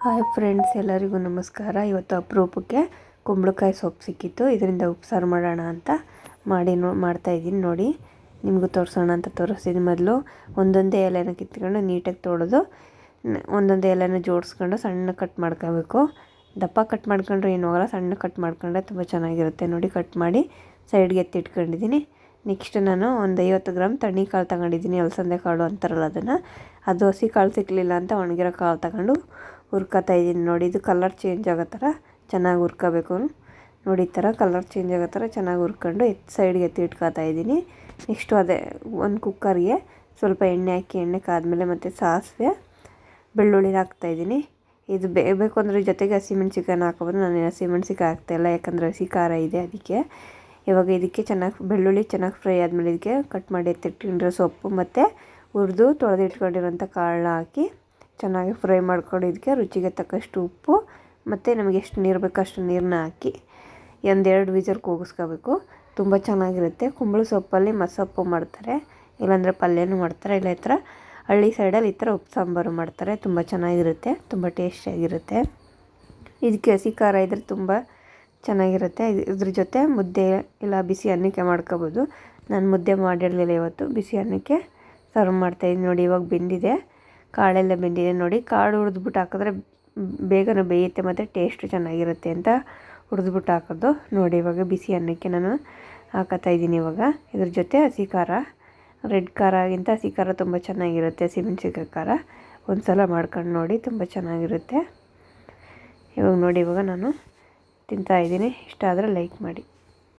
Hi friends, ಎಲ್ಲರಿಗೂ ನಮಸ್ಕಾರ. ಇವತ್ತು ಅಪರೂಪಕ್ಕೆ ಕುಂಬಳಕಾಯಿ ಸೊಪ್ಪು ಸಿಕ್ಕಿತ್ತು. ಇದರಿಂದ ಉಪ್ಸಾರು ಮಾಡೋಣ ಅಂತ ಮಾಡ್ತಾಯಿದ್ದೀನಿ. ನೋಡಿ, ನಿಮಗೂ ತೋರಿಸೋಣ ಅಂತ ತೋರಿಸ್ತೀನಿ. ಮೊದಲು ಒಂದೊಂದೇ ಎಲೆನ ಕಿತ್ಕೊಂಡು ನೀಟಾಗಿ ತೊಳೆದು ಒಂದೊಂದೇ ಎಲೆನ ಜೋಡಿಸ್ಕೊಂಡು ಸಣ್ಣ ಕಟ್ ಮಾಡ್ಕೋಬೇಕು. ದಪ್ಪ ಕಟ್ ಮಾಡ್ಕೊಂಡ್ರೆ ಏನೂ ಆಗಲ್ಲ, ಸಣ್ಣ ಕಟ್ ಮಾಡ್ಕೊಂಡ್ರೆ ತುಂಬ ಚೆನ್ನಾಗಿರುತ್ತೆ. ನೋಡಿ, ಕಟ್ ಮಾಡಿ ಸೈಡ್ಗೆ ಎತ್ತಿಟ್ಕೊಂಡಿದ್ದೀನಿ. ನೆಕ್ಸ್ಟ್ ನಾನು ಒಂದು 50 ಗ್ರಾಮ್ ತಣ್ಣಿ ಕಾಳು ತಗೊಂಡಿದ್ದೀನಿ. ಅಲಸಂದೆ ಕಾಳು ಅಂತಾರಲ್ಲ ಅದನ್ನು. ಅದು ಹಸಿ ಕಾಳು ಸಿಕ್ಕಲಿಲ್ಲ ಅಂತ ಒಣಗಿರೋ ಕಾಳು ತಗೊಂಡು ಹುರ್ಕೋತಾ ಇದ್ದೀನಿ. ನೋಡಿ, ಇದು ಕಲರ್ ಚೇಂಜ್ ಆಗೋ ಥರ ಚೆನ್ನಾಗಿ ಹುರ್ಕೋಬೇಕು. ನೋಡಿ, ಈ ಥರ ಕಲರ್ ಚೇಂಜ್ ಆಗೋ ಥರ ಚೆನ್ನಾಗಿ ಹುರ್ಕೊಂಡು ಸೈಡ್ಗೆ ಇಟ್ಕೊತಾ ಇದ್ದೀನಿ. ನೆಕ್ಸ್ಟು ಅದೇ ಒಂದು ಕುಕ್ಕರ್ಗೆ ಸ್ವಲ್ಪ ಎಣ್ಣೆ ಹಾಕಿ, ಎಣ್ಣೆ ಕಾದ್ಮೇಲೆ ಮತ್ತು ಸಾಸಿವೆ, ಬೆಳ್ಳುಳ್ಳಿ ಹಾಕ್ತಾಯಿದ್ದೀನಿ. ಇದು ಬೇಕು ಅಂದರೆ ಜೊತೆಗೆ ಹಸಿಮೆಣ್ಸಿಕಾಯನ್ನು ಹಾಕೋಬೋದು. ನಾನು ಹಸಿಮೆಣ್ಸಿಕಾಯಿ ಹಾಕ್ತಾಯಿಲ್ಲ, ಯಾಕಂದರೆ ಹಸಿ ಖಾರ ಇದೆ ಅದಕ್ಕೆ. ಇವಾಗ ಇದಕ್ಕೆ ಬೆಳ್ಳುಳ್ಳಿ ಚೆನ್ನಾಗಿ ಫ್ರೈ ಆದಮೇಲೆ ಇದಕ್ಕೆ ಕಟ್ ಮಾಡಿ ಎತ್ತಿಟ್ಕೊಂಡಿರೋ ಸೊಪ್ಪು ಮತ್ತು ಹುರಿದು ತೊಳೆದು ಇಟ್ಕೊಂಡಿರೋಂಥ ಕಾಳನ್ನ ಹಾಕಿ ಚೆನ್ನಾಗಿ ಫ್ರೈ ಮಾಡ್ಕೊಂಡು ಇದಕ್ಕೆ ರುಚಿಗೆ ತಕ್ಕಷ್ಟು ಉಪ್ಪು ಮತ್ತು ನಮಗೆ ಎಷ್ಟು ನೀರು ಬೇಕೋ ಅಷ್ಟು ನೀರನ್ನ ಹಾಕಿ 1-2 ವಿಸಲ್ ಕೂಗಿಸ್ಕೋಬೇಕು. ತುಂಬ ಚೆನ್ನಾಗಿರುತ್ತೆ. ಕುಂಬಳ ಸೊಪ್ಪಲ್ಲಿ ಮಸೊಪ್ಪು ಮಾಡ್ತಾರೆ, ಇಲ್ಲಾಂದರೆ ಪಲ್ಯನೂ ಮಾಡ್ತಾರೆ. ಇಲ್ಲ ಈ ಥರ ಹಳ್ಳಿ ಸೈಡಲ್ಲಿ ಈ ಥರ ಉಪ್ಪು ಸಾಂಬಾರು ಮಾಡ್ತಾರೆ. ತುಂಬ ಚೆನ್ನಾಗಿರುತ್ತೆ, ತುಂಬ ಟೇಸ್ಟಿಯಾಗಿರುತ್ತೆ. ಇದಕ್ಕೆ ಹಸಿ ಖಾರ ಇದ್ದರೆ ತುಂಬ ಚೆನ್ನಾಗಿರುತ್ತೆ. ಇದ್ರ ಜೊತೆ ಮುದ್ದೆ ಇಲ್ಲ ಬಿಸಿ ಅನ್ನಕ್ಕೆ ಮಾಡ್ಕೋಬೋದು. ನಾನು ಮುದ್ದೆ ಮಾಡಿರಲಿಲ್ಲ ಇವತ್ತು, ಬಿಸಿ ಅನ್ನಕ್ಕೆ ಸರ್ವ್ ಮಾಡ್ತಾಯಿದ್ದೀನಿ. ನೋಡಿ, ಇವಾಗ ಬೆಂದಿದೆ, ಕಾಳೆಲ್ಲ ಬೆಂದಿದೆ. ನೋಡಿ, ಕಾಳು ಹುರಿದ್ಬಿಟ್ಟು ಹಾಕಿದ್ರೆ ಬೇಗನೆ ಬೇಯುತ್ತೆ ಮತ್ತು ಟೇಸ್ಟು ಚೆನ್ನಾಗಿರುತ್ತೆ ಅಂತ ಹುರಿದ್ಬಿಟ್ಟು ಹಾಕೋದು. ನೋಡಿ, ಇವಾಗ ಬಿಸಿ ಅನ್ನಕ್ಕೆ ನಾನು ಹಾಕೋತಾಯಿದ್ದೀನಿ. ಇವಾಗ ಇದ್ರ ಜೊತೆ ಹಸಿ ಖಾರ, ರೆಡ್ ಖಾರಗಿಂತ ಹಸಿ ಖಾರ ತುಂಬ ಚೆನ್ನಾಗಿರುತ್ತೆ. ಹಸಿಮೆಣ್ಸಿಕಾಯಿ ಖಾರ ಒಂದು ಸಲ ಮಾಡ್ಕೊಂಡು ನೋಡಿ, ತುಂಬ ಚೆನ್ನಾಗಿರುತ್ತೆ. ಇವಾಗ ನೋಡಿ, ಇವಾಗ ನಾನು ತಿಂತಾಯಿದ್ದೀನಿ. ಇಷ್ಟ ಆದರೆ ಲೈಕ್ ಮಾಡಿ.